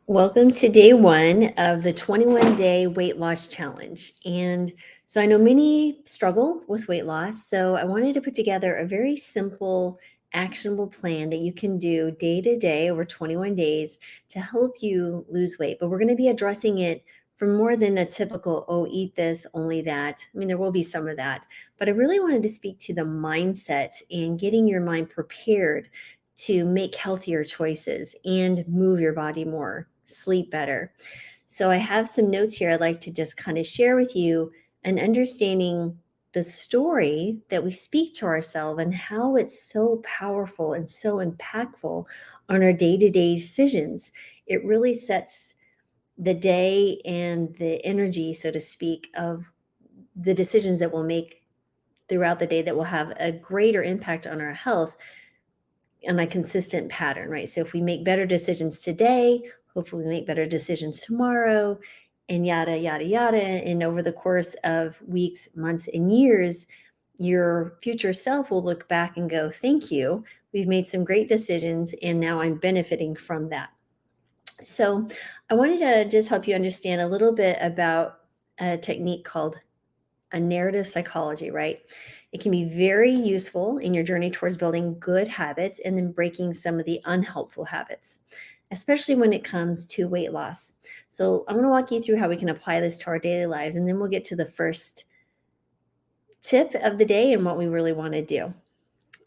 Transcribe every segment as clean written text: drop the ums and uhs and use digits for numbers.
Welcome to day one of the 21-day weight loss challenge. And so I know many struggle with weight loss. So I wanted to put together a very simple, actionable plan that you can do day to day over 21 days to help you lose weight. But we're going to be addressing it from more than a typical, oh, eat this, only that. I mean, there will be some of that. But I really wanted to speak to the mindset and getting your mind prepared to make healthier choices and move your body more, sleep better. So I have some notes here I'd like to just kind of share with you and understanding the story that we speak to ourselves and how it's so powerful and so impactful on our day-to-day decisions. It really sets the day and the energy, so to speak, of the decisions that we'll make throughout the day that will have a greater impact on our health on a consistent pattern, right? So if we make better decisions today, hopefully we make better decisions tomorrow, and yada, yada, yada. And over the course of weeks, months, and years, your future self will look back and go, thank you. We've made some great decisions, and now I'm benefiting from that. So I wanted to just help you understand a little bit about a technique called a narrative psychology, right? It can be very useful in your journey towards building good habits and then breaking some of the unhelpful habits, especially when it comes to weight loss. So, I'm going to walk you through how we can apply this to our daily lives, and then we'll get to the first tip of the day and what we really want to do.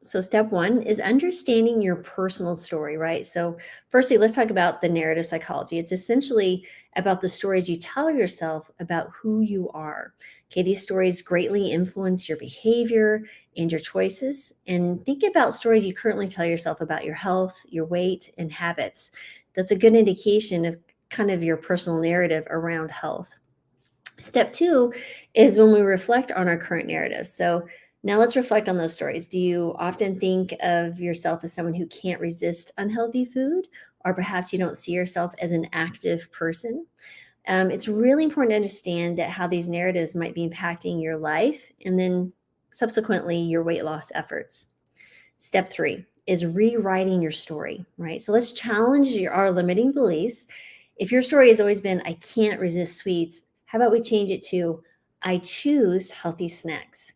So, step one is understanding your personal story, right? So, firstly, let's talk about the narrative psychology. It's essentially about the stories you tell yourself about who you are. Okay, these stories greatly influence your behavior and your choices. And think about stories you currently tell yourself about your health, your weight, and habits. That's a good indication of kind of your personal narrative around health. Step two is when we reflect on our current narrative. So now let's reflect on those stories. Do you often think of yourself as someone who can't resist unhealthy food? Or perhaps you don't see yourself as an active person? It's really important to understand that how these narratives might be impacting your life and then subsequently your weight loss efforts. Step three is rewriting your story, right? So let's challenge our limiting beliefs. If your story has always been, I can't resist sweets, how about we change it to, I choose healthy snacks?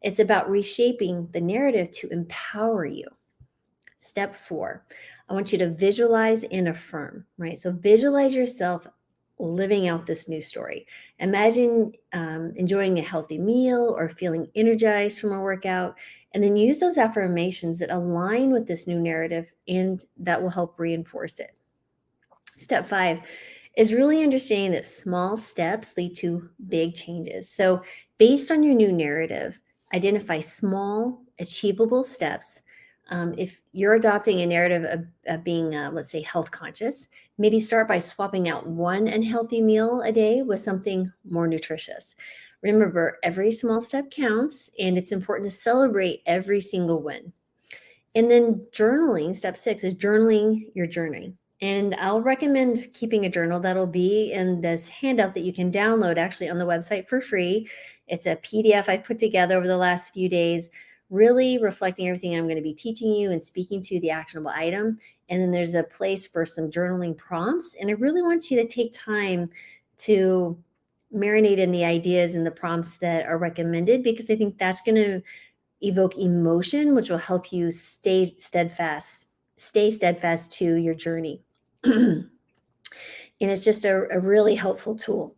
It's about reshaping the narrative to empower you. Step four, I want you to visualize and affirm, right? So visualize yourself living out this new story. Imagine enjoying a healthy meal or feeling energized from a workout, and then use those affirmations that align with this new narrative and that will help reinforce it. Step five is really understanding that small steps lead to big changes. So, based on your new narrative, identify small, achievable steps. If you're adopting a narrative of being, let's say, health conscious, maybe start by swapping out one unhealthy meal a day with something more nutritious. Remember, every small step counts, and it's important to celebrate every single win. And then journaling, step six is journaling your journey. And I'll recommend keeping a journal. That'll be in this handout that you can download actually on the website for free. It's a PDF I've put together over the last few days, really reflecting everything I'm going to be teaching you and speaking to the actionable item. And then there's a place for some journaling prompts. And I really want you to take time to marinate in the ideas and the prompts that are recommended, because I think that's going to evoke emotion, which will help you stay steadfast to your journey. And it's just a really helpful tool.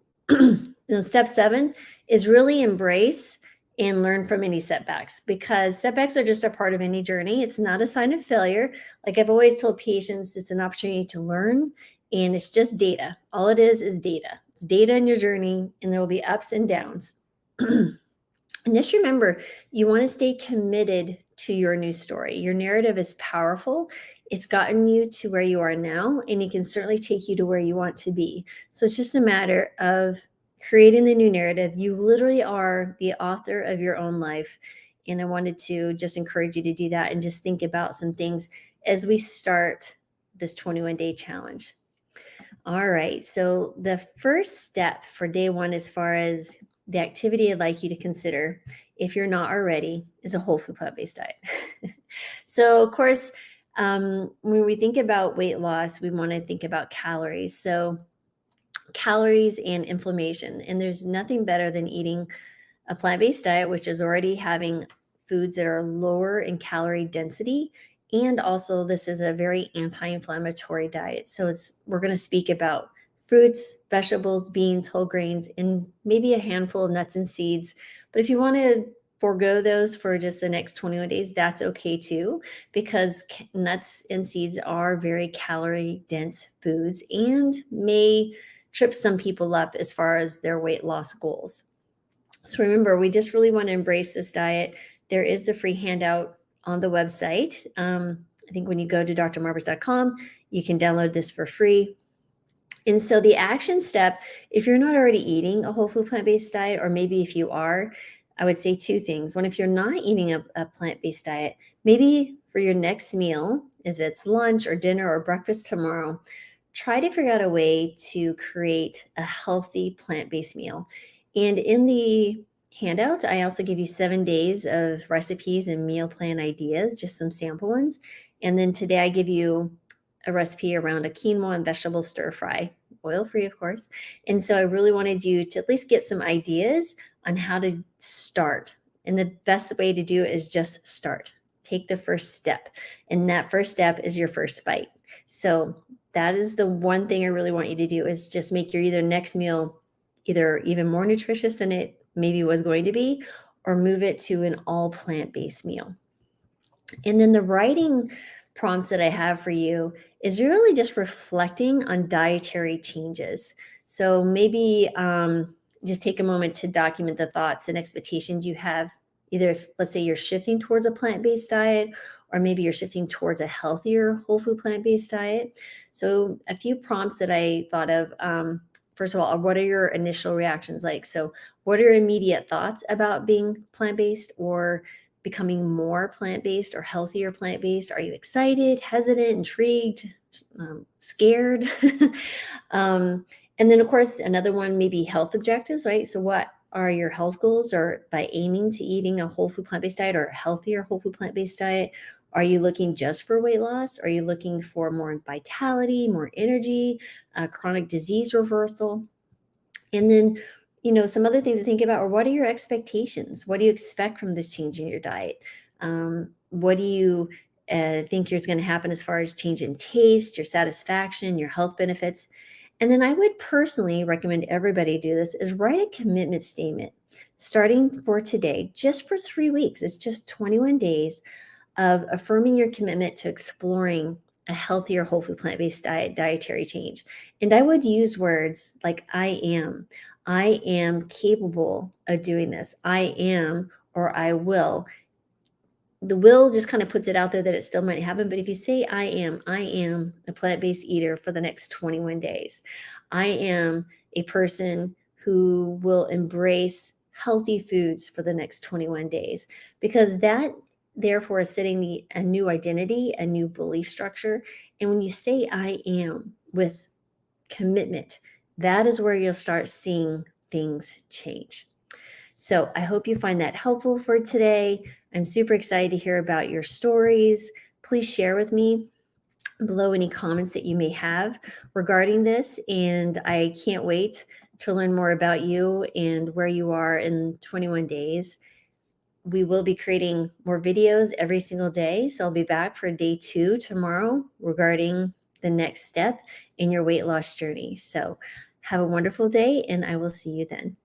Step seven is really embrace and learn from any setbacks, because setbacks are just a part of any journey. It's not a sign of failure. Like I've always told patients, it's an opportunity to learn, and it's just data. All it is data. It's data in your journey, and there will be ups and downs. And just remember, you want to stay committed to your new story. Your narrative is powerful. It's gotten you to where you are now, and it can certainly take you to where you want to be. So it's just a matter of creating the new narrative. You literally are the author of your own life. And I wanted to just encourage you to do that and just think about some things as we start this 21-day challenge. All right. So the first step for day one, as far as the activity I'd like you to consider, if you're not already, is a whole food plant-based diet. So, of course, When we think about weight loss, we want to think about calories. So, calories and inflammation. And there's nothing better than eating a plant-based diet, which is already having foods that are lower in calorie density. And also, this is a very anti-inflammatory diet. So we're going to speak about fruits, vegetables, beans, whole grains, and maybe a handful of nuts and seeds. But if you want to forego those for just the next 21 days, that's okay too, because nuts and seeds are very calorie dense foods and may trip some people up as far as their weight loss goals. So remember, we just really want to embrace this diet. There is the free handout on the website. I think when you go to drmarbers.com, you can download this for free. And so the action step, if you're not already eating a whole food plant-based diet, or maybe if you are, I would say two things. One, if you're not eating a plant-based diet, maybe for your next meal, if it's lunch or dinner or breakfast tomorrow, try to figure out a way to create a healthy plant-based meal. And in the handout, I also give you 7 days of recipes and meal plan ideas, just some sample ones. And then today I give you a recipe around a quinoa and vegetable stir fry, oil free, of course. And so I really wanted you to at least get some ideas on how to start. And the best way to do it is just start. Take the first step. And that first step is your first bite. So that is the one thing I really want you to do, is just make your either next meal either even more nutritious than it maybe was going to be, or move it to an all plant-based meal. And then the writing prompts that I have for you is really just reflecting on dietary changes. So maybe just take a moment to document the thoughts and expectations you have. Either if, let's say, you're shifting towards a plant-based diet, or maybe you're shifting towards a healthier whole food plant-based diet. So a few prompts that I thought of. First of all, what are your initial reactions like? So what are your immediate thoughts about being plant-based or becoming more plant-based or healthier plant-based? Are you excited, hesitant, intrigued, scared? um, and then, of course, another one, maybe health objectives, right? So what are your health goals, or by aiming to eating a whole food plant-based diet or a healthier whole food plant-based diet? Are you looking just for weight loss? Are you looking for more vitality, more energy, chronic disease reversal? And then, some other things to think about are, what are your expectations? What do you expect from this change in your diet? What do you think is going to happen as far as change in taste, your satisfaction, your health benefits? And then I would personally recommend everybody do this, is write a commitment statement starting for today, just for 3 weeks. It's just 21 days of affirming your commitment to exploring a healthier whole food plant-based dietary change. And I would use words like I am capable of doing this. I am, or I will. The will just kind of puts it out there that it still might happen. But if you say, I am a plant-based eater for the next 21 days. I am a person who will embrace healthy foods for the next 21 days, because that therefore is setting a new identity, a new belief structure. And when you say I am with commitment, that is where you'll start seeing things change. So I hope you find that helpful for today. I'm super excited to hear about your stories. Please share with me below any comments that you may have regarding this. And I can't wait to learn more about you and where you are in 21 days. We will be creating more videos every single day. So I'll be back for day 2 tomorrow regarding the next step in your weight loss journey. So have a wonderful day, and I will see you then.